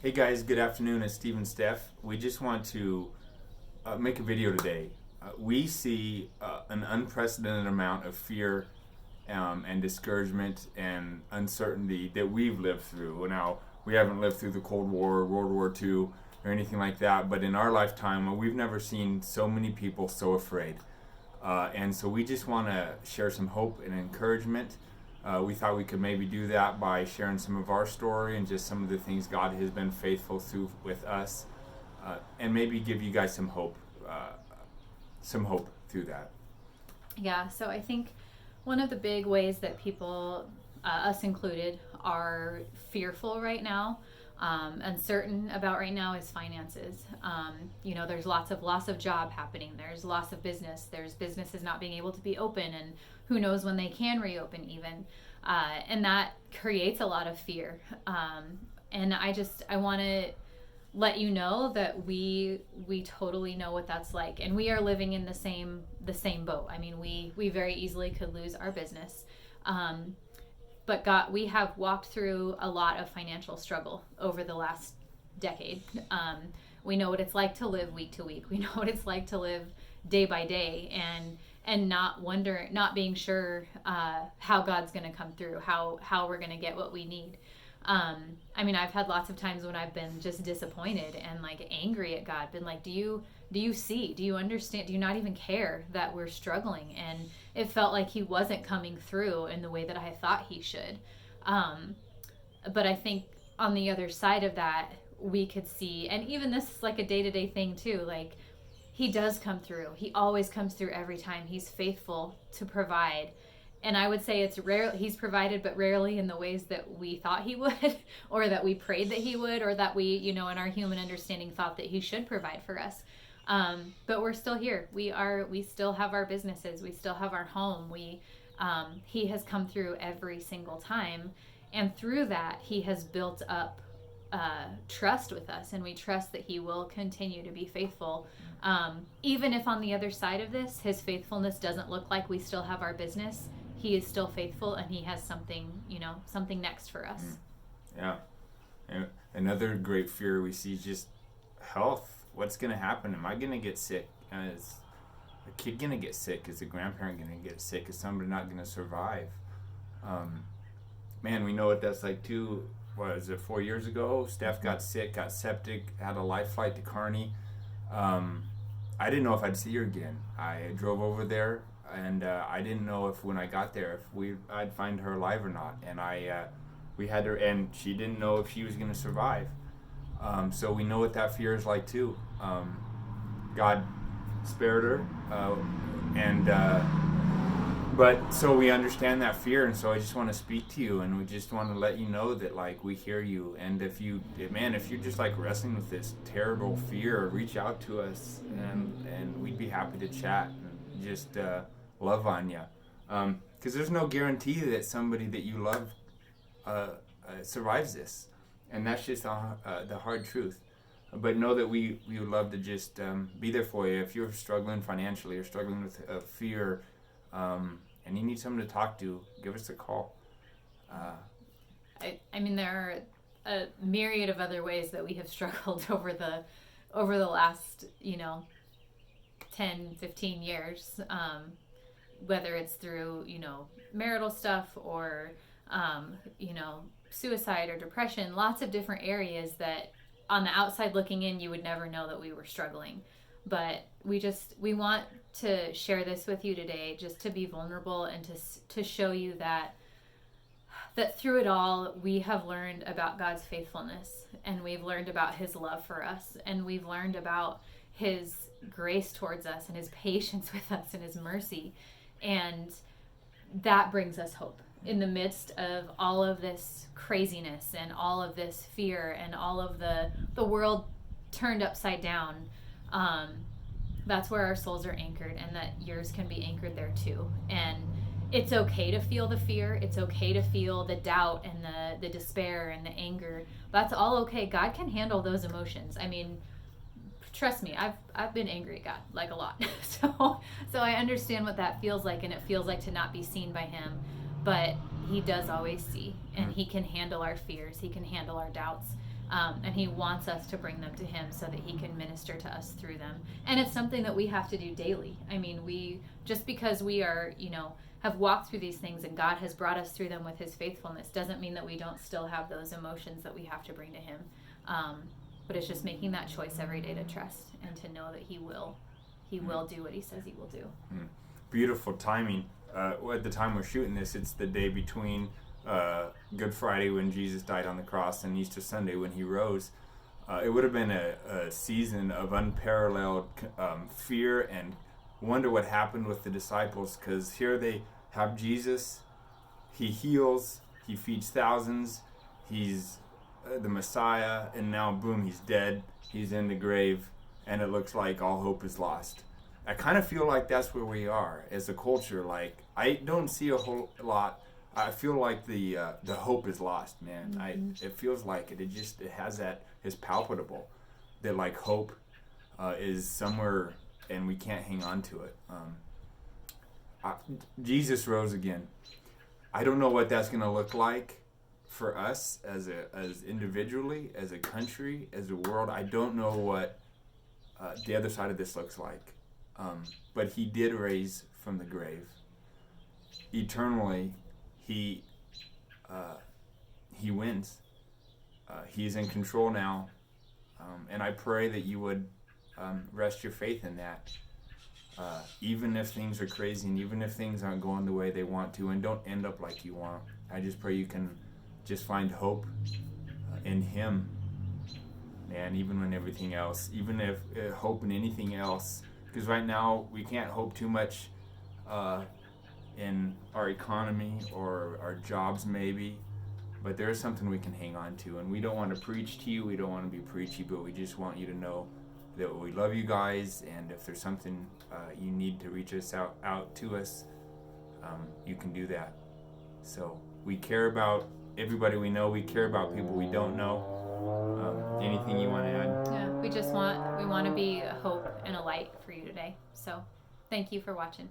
Hey guys, good afternoon. It's Steve and Steph. We just want to make a video today. We see an unprecedented amount of fear and discouragement and uncertainty that we've lived through. Now, we haven't lived through the Cold War, World War II, or anything like that, but in our lifetime, we've never seen so many people so afraid. And so we just want to share some hope and encouragement. We thought we could maybe do that by sharing some of our story and just some of the things God has been faithful through with us, and maybe give you guys some hope through that. Yeah, so I think one of the big ways that people, us included, are fearful right now, uncertain about right now is finances. There's lots of loss of job happening. There's loss of business. There's businesses not being able to be open, and who knows when they can reopen even. And that creates a lot of fear. And I want to let you know that we totally know what that's like, and we are living in the same boat. I mean, we very easily could lose our business, but God, we have walked through a lot of financial struggle over the last decade. We know what it's like to live week to week. We know what it's like to live day by day, and not being sure how God's going to come through, how we're going to get what we need. I've had lots of times when I've been just disappointed and like angry at God, been like, do you see, do you understand, do you not even care that we're struggling? And it felt like he wasn't coming through in the way that I thought he should. But I think on the other side of that, we could see, and even this is like a day-to-day thing too, like he does come through. He always comes through every time. He's faithful to provide. And I would say it's rare, he's provided, but rarely in the ways that we thought he would, or that we prayed that he would, or that we, in our human understanding thought that he should provide for us. But we're still here. We still have our businesses. We still have our home. He has come through every single time. And through that, he has built up trust with us, and we trust that he will continue to be faithful. Even if on the other side of this, his faithfulness doesn't look like we still have our business, he is still faithful, and he has something next for us. Yeah. And another great fear we see is just health. What's going to happen? Am I going to get sick? Is a kid going to get sick? Is a grandparent going to get sick? Is somebody not going to survive? Man, we know what that's like too. What was it, 4 years ago? Steph got sick, got septic, had a life flight to Kearney. I didn't know if I'd see her again. I drove over there, and I didn't know if when I got there if I'd find her alive or not. And we had her, and she didn't know if she was going to survive. So we know what that fear is like too. God spared her, but so we understand that fear, and so I just want to speak to you, and we just want to let you know that like we hear you, and if you're just like wrestling with this terrible fear, reach out to us, and we'd be happy to chat and just love on you, because there's no guarantee that somebody that you love survives this, and that's just the hard truth. But know that we would love to just be there for you if you're struggling financially or struggling with fear. And you need someone to talk to, give us a call. There are a myriad of other ways that we have struggled over the last 10, 15 years, whether it's through marital stuff or suicide or depression, lots of different areas that on the outside looking in you would never know that we were struggling. But we want to share this with you today, just to be vulnerable and to show you that through it all we have learned about God's faithfulness, and we've learned about his love for us, and we've learned about his grace towards us and his patience with us and his mercy, and that brings us hope in the midst of all of this craziness and all of this fear and all of the world turned upside down. That's where our souls are anchored, and that yours can be anchored there too. And it's okay to feel the fear. It's okay to feel the doubt and the despair and the anger. That's all okay. God can handle those emotions. I mean, trust me, I've been angry at God, like a lot. So I understand what that feels like, and it feels like to not be seen by him. But he does always see, and he can handle our fears. He can handle our doubts. And he wants us to bring them to him so that he can minister to us through them. And it's something that we have to do daily. I mean, just because we are, have walked through these things and God has brought us through them with his faithfulness doesn't mean that we don't still have those emotions that we have to bring to him. But it's just making that choice every day to trust and to know that he will do what he says he will do. Beautiful timing. At the time we're shooting this, it's the day between Good Friday when Jesus died on the cross and Easter Sunday when he rose. It would have been a season of unparalleled fear and wonder what happened with the disciples, because here they have Jesus, he heals, he feeds thousands, he's the Messiah, and now boom, he's dead, he's in the grave, and it looks like all hope is lost. I kind of feel like that's where we are as a culture. Like, I don't see a whole lot. I feel like the hope is lost, man. Mm-hmm. It feels like it. It has that. It's palpable that like hope is somewhere and we can't hang on to it. Jesus rose again. I don't know what that's going to look like for us as individually, as a country, as a world. I don't know what the other side of this looks like. But he did raise from the grave. Eternally, he wins. He's in control now. And I pray that you would rest your faith in that. Even if things are crazy and even if things aren't going the way they want to and don't end up like you want, I just pray you can just find hope in him. And even when everything else, even if hope in anything else, because right now we can't hope too much in our economy or our jobs maybe, but there is something we can hang on to. And we don't want to preach to you, we don't want to be preachy, but we just want you to know that we love you guys, and if there's something you need to reach us out to us, you can do that. So we care about everybody we know, we care about people we don't know. Anything you want to add? Yeah, we want to be a hope and a light for you today. So thank you for watching.